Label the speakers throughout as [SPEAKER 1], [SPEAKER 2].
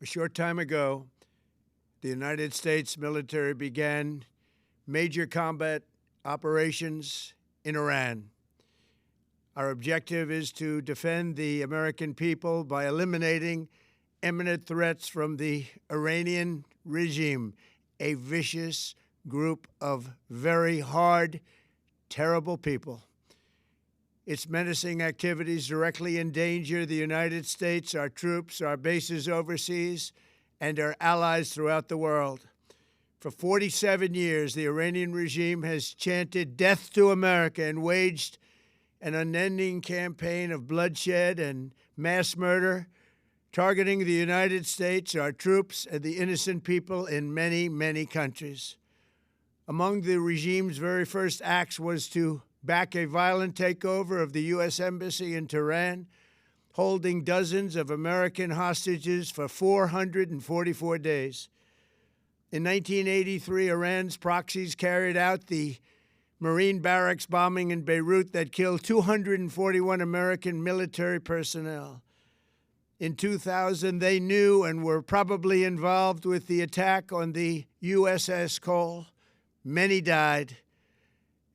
[SPEAKER 1] A short time ago, the United States military began major combat operations in Iran. Our objective is to defend the American people by eliminating imminent threats from the Iranian regime, a vicious group of very hard, terrible people. Its menacing activities directly endanger the United States, our troops, our bases overseas, and our allies throughout the world. For 47 years, the Iranian regime has chanted death to America and waged an unending campaign of bloodshed and mass murder, targeting the United States, our troops, and the innocent people in many, many countries. Among the regime's very first acts was to back a violent takeover of the U.S. Embassy in Tehran, holding dozens of American hostages for 444 days. In 1983, Iran's proxies carried out the Marine barracks bombing in Beirut that killed 241 American military personnel. In 2000, they knew and were probably involved with the attack on the USS Cole. Many died.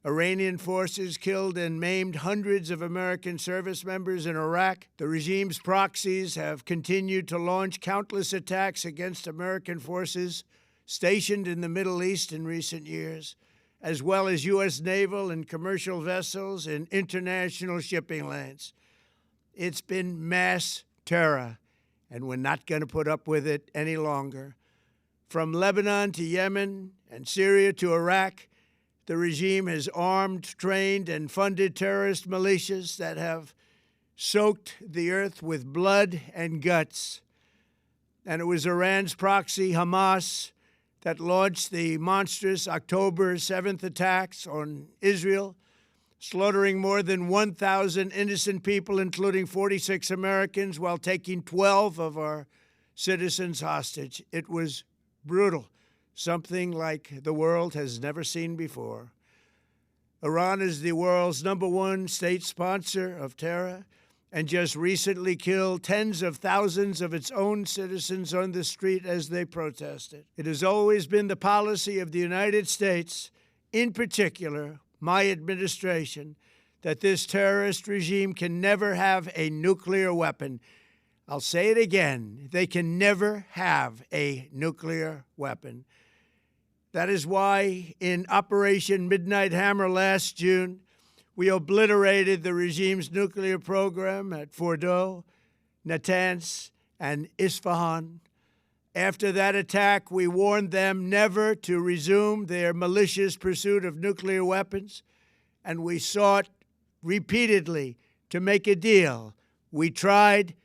[SPEAKER 1] Iranian forces killed and maimed hundreds of American service members in Iraq. The regime's proxies have continued to launch countless attacks against American forces stationed in the Middle East in recent years, as well as U.S. naval and commercial vessels in international shipping lanes. It's been mass terror, and we're not going to put up with it any longer. From Lebanon to Yemen and Syria to Iraq, the regime has armed, trained, and funded terrorist militias that have soaked the earth with blood and guts. And it was Iran's proxy, Hamas, that launched the monstrous October 7th attacks on Israel, slaughtering more than 1,000 innocent people, including 46 Americans, while taking 12 of our citizens hostage. It was brutal, something like the world has never seen before. Iran is the world's #1 state sponsor of terror and just recently killed tens of thousands of its own citizens on the street as they protested. It has always been the policy of the United States, in particular, my administration, that this terrorist regime can never have a nuclear weapon. I'll say it again, they can never have a nuclear weapon. That is why in Operation Midnight Hammer last June, we obliterated the regime's nuclear program at Fordow, Natanz, and Isfahan. After that attack, we warned them never to resume their malicious pursuit of nuclear weapons, and we sought repeatedly to make a deal. We tried.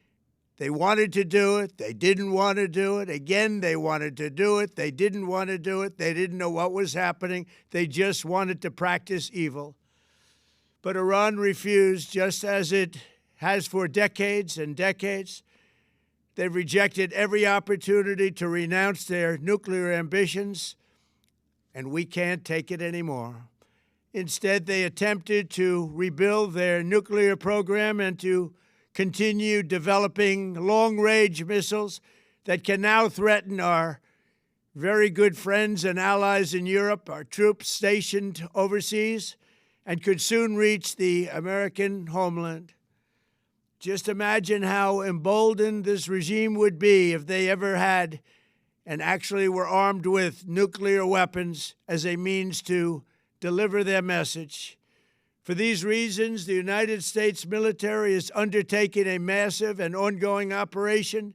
[SPEAKER 1] They wanted to do it. They didn't want to do it. Again, they wanted to do it. They didn't want to do it. They didn't know what was happening. They just wanted to practice evil. But Iran refused, just as it has for decades and decades. They've rejected every opportunity to renounce their nuclear ambitions, and we can't take it anymore. Instead, they attempted to rebuild their nuclear program and to continue developing long-range missiles that can now threaten our very good friends and allies in Europe, our troops stationed overseas, and could soon reach the American homeland. Just imagine how emboldened this regime would be if they ever had and actually were armed with nuclear weapons as a means to deliver their message. For these reasons, the United States military is undertaking a massive and ongoing operation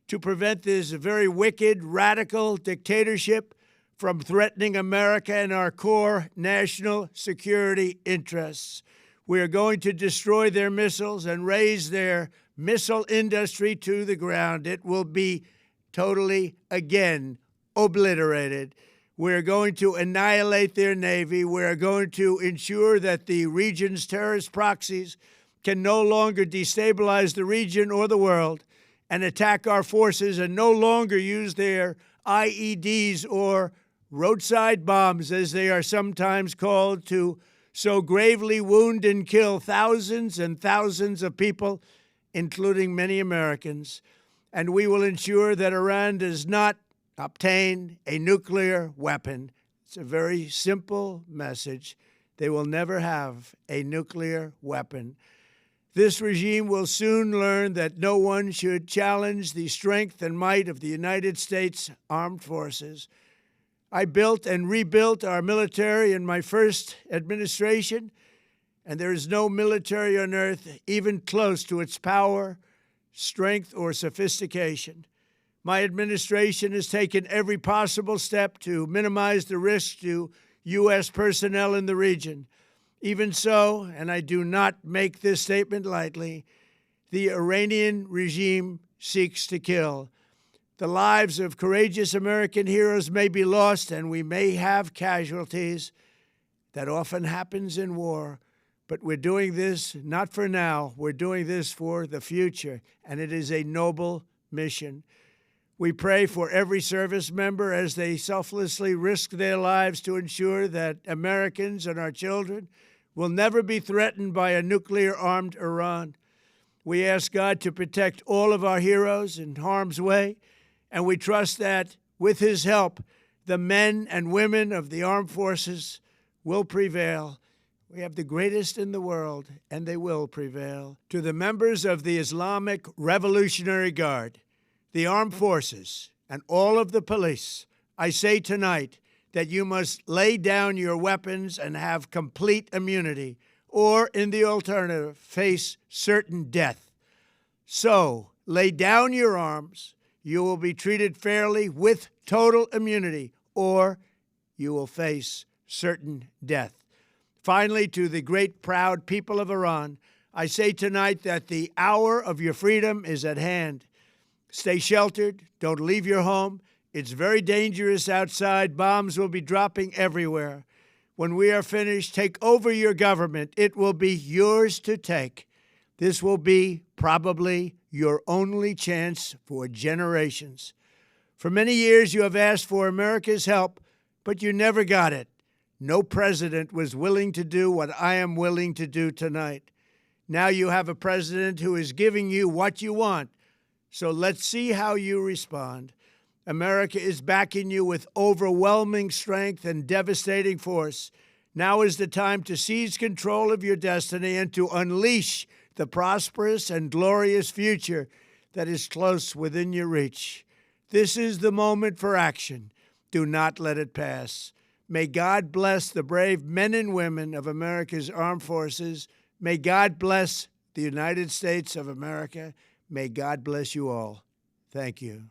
[SPEAKER 1] to prevent this very wicked, radical dictatorship from threatening America and our core national security interests. We are going to destroy their missiles and raise their missile industry to the ground. It will be totally, again, obliterated. We're going to annihilate their Navy. We're going to ensure that the region's terrorist proxies can no longer destabilize the region or the world and attack our forces and no longer use their IEDs or roadside bombs, as they are sometimes called, to so gravely wound and kill thousands and thousands of people, including many Americans. and we will ensure that Iran does not obtain a nuclear weapon. It's a very simple message. They will never have a nuclear weapon. This regime will soon learn that no one should challenge the strength and might of the United States Armed Forces. I built and rebuilt our military in my first administration, and there is no military on earth even close to its power, strength, or sophistication. My administration has taken every possible step to minimize the risk to U.S. personnel in the region. Even so, and I do not make this statement lightly, the Iranian regime seeks to kill. The lives of courageous American heroes may be lost, and we may have casualties. That often happens in war. But we're doing this not for now. We're doing this for the future, and it is a noble mission. We pray for every service member as they selflessly risk their lives to ensure that Americans and our children will never be threatened by a nuclear-armed Iran. We ask God to protect all of our heroes in harm's way, and we trust that, with His help, the men and women of the armed forces will prevail. We have the greatest in the world, and they will prevail. To the members of the Islamic Revolutionary Guard, the armed forces, and all of the police, I say tonight that you must lay down your weapons and have complete immunity, or, in the alternative, face certain death. So, lay down your arms. You will be treated fairly with total immunity, or you will face certain death. Finally, to the great, proud people of Iran, I say tonight that the hour of your freedom is at hand. Stay sheltered. Don't leave your home. It's very dangerous outside. Bombs will be dropping everywhere. When we are finished, take over your government. It will be yours to take. This will be probably your only chance for generations. For many years, you have asked for America's help, but you never got it. No president was willing to do what I am willing to do tonight. Now you have a president who is giving you what you want. So let's see how you respond. America is backing you with overwhelming strength and devastating force. Now is the time to seize control of your destiny and to unleash the prosperous and glorious future that is close within your reach. This is the moment for action. Do not let it pass. May God bless the brave men and women of America's armed forces. May God bless the United States of America. May God bless you all. Thank you.